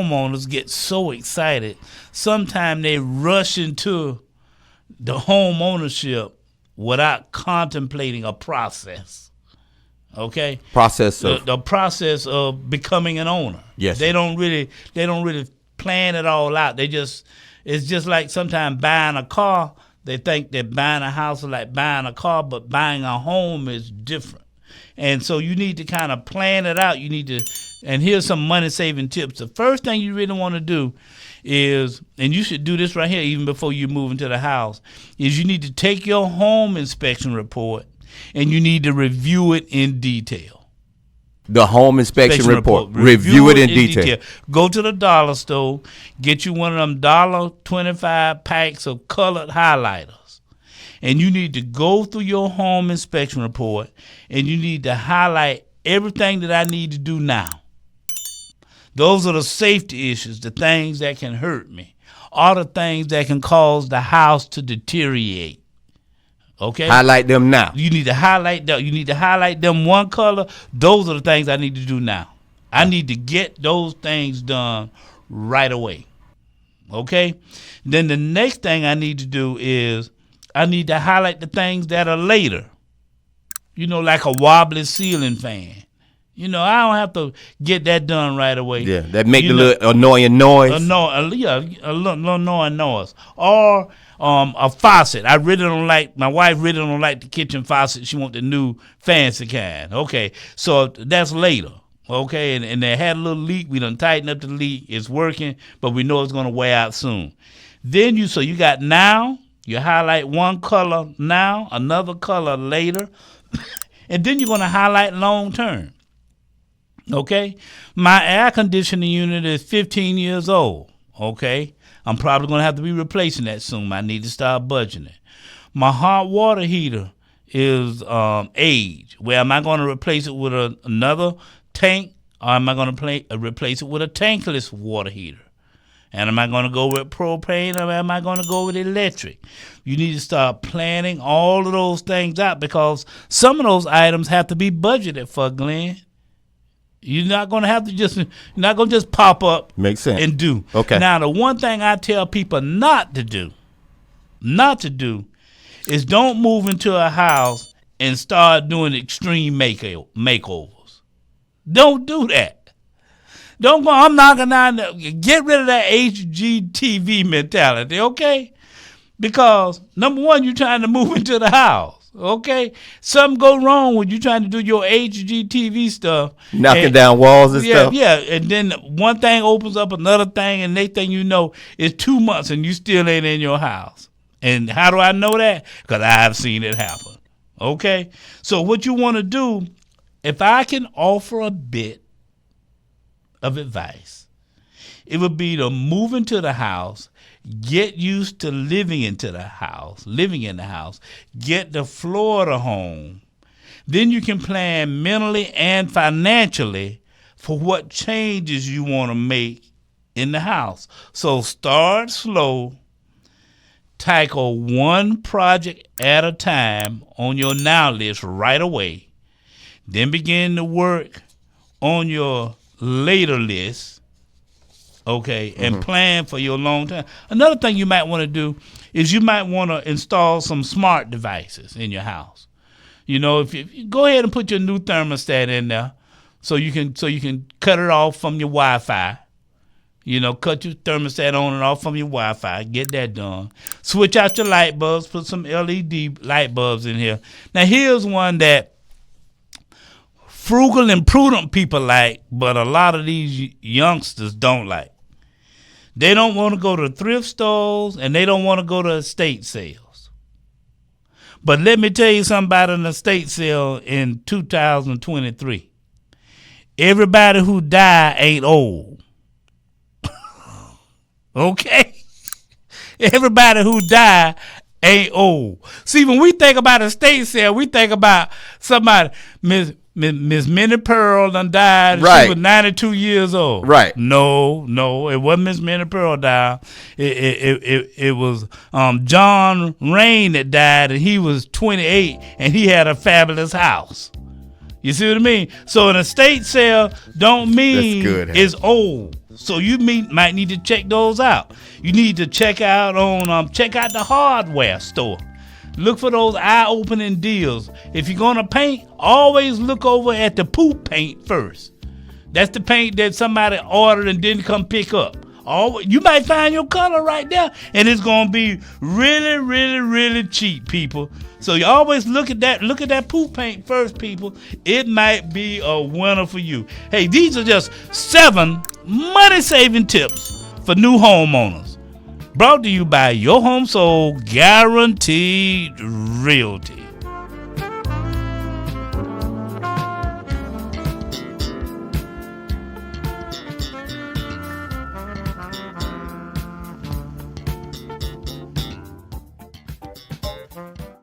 homeowners get so excited. Sometimes they rush into the home ownership without contemplating a process. Okay? The process of becoming an owner. Yes. They don't really plan it all out. It's just like sometimes buying a car. They think that buying a house is like buying a car, but buying a home is different. And so you need to kind of plan it out. And here's some money saving tips. The first thing you really want to do is, and you should do this right here even before you move into the house, is you need to take your home inspection report and you need to review it in detail. The home inspection report. Review it in detail. Go to the dollar store, get you one of them $1.25 packs of colored highlighters. And you need to go through your home inspection report and you need to highlight everything that I need to do now. Those are the safety issues, the things that can hurt me, all the things that can cause the house to deteriorate. Okay? Highlight them now. You need to highlight them. You need to highlight them one color. Those are the things I need to do now. I need to get those things done right away. Okay? Then the next thing I need to do is I need to highlight the things that are later. You know, like a wobbly ceiling fan. You know, I don't have to get that done right away. Yeah, that make the little annoying noise. A little annoying noise. Or a faucet. My wife really don't like the kitchen faucet. She want the new fancy kind. Okay, so that's later. Okay, and they had a little leak. We done tightened up the leak. It's working, but we know it's going to wear out soon. Then you got now. You highlight one color now, another color later, and then you're going to highlight long term. Okay, my air conditioning unit is 15 years old. Okay, I'm probably going to have to be replacing that soon. I need to start budgeting. My hot water heater is age. Well, am I going to replace it with another tank, or am I going to replace it with a tankless water heater? And am I going to go with propane, or am I going to go with electric? You need to start planning all of those things out, because some of those items have to be budgeted for, Glenn. You're not going to just pop up. Makes sense. And do. Okay. Now, the one thing I tell people not to do is don't move into a house and start doing extreme makeovers. Don't do that. Don't go, I'm knocking down, get rid of that HGTV mentality, okay? Because, number one, you're trying to move into the house. Okay, something go wrong when you trying to do your HGTV stuff, knocking down walls and stuff. Yeah, and then one thing opens up another thing, and next thing you know, it's 2 months and you still ain't in your house. And how do I know that? Because I've seen it happen. Okay, so what you want to do, if I can offer a bit of advice, it would be to move into the house. Get used to living in the house, get the floor of the home. Then you can plan mentally and financially for what changes you want to make in the house. So start slow, tackle one project at a time on your now list right away. Then begin to work on your later list. Okay, and plan for your long term. Another thing you might want to do is you might want to install some smart devices in your house. You know, if you go ahead and put your new thermostat in there, so you can cut it off from your Wi-Fi. You know, cut your thermostat on and off from your Wi-Fi. Get that done. Switch out your light bulbs. Put some LED light bulbs in here. Now, here's one that frugal and prudent people like, but a lot of these youngsters don't like. They don't want to go to thrift stores, and they don't want to go to estate sales. But let me tell you something about an estate sale in 2023. Everybody who died ain't old. Okay? Everybody who died ain't old. See, when we think about estate sale, we think about somebody, Miss Minnie Pearl done died. Right. She was 92 years old. Right. No, it wasn't Miss Minnie Pearl died. It was John Rain that died, and he was 28, and he had a fabulous house. You see what I mean? So an estate sale don't mean it's old. So you might need to check those out. You need to check out the hardware store. Look for those eye-opening deals. If you're gonna paint, always look over at the poop paint first. That's the paint that somebody ordered and didn't come pick up. You might find your color right there, and it's gonna be really, really, really cheap, people. So you always look at that poop paint first, people. It might be a winner for you. Hey, these are just 7 money-saving tips for new homeowners. Brought to you by Your Home Sold Guaranteed Realty.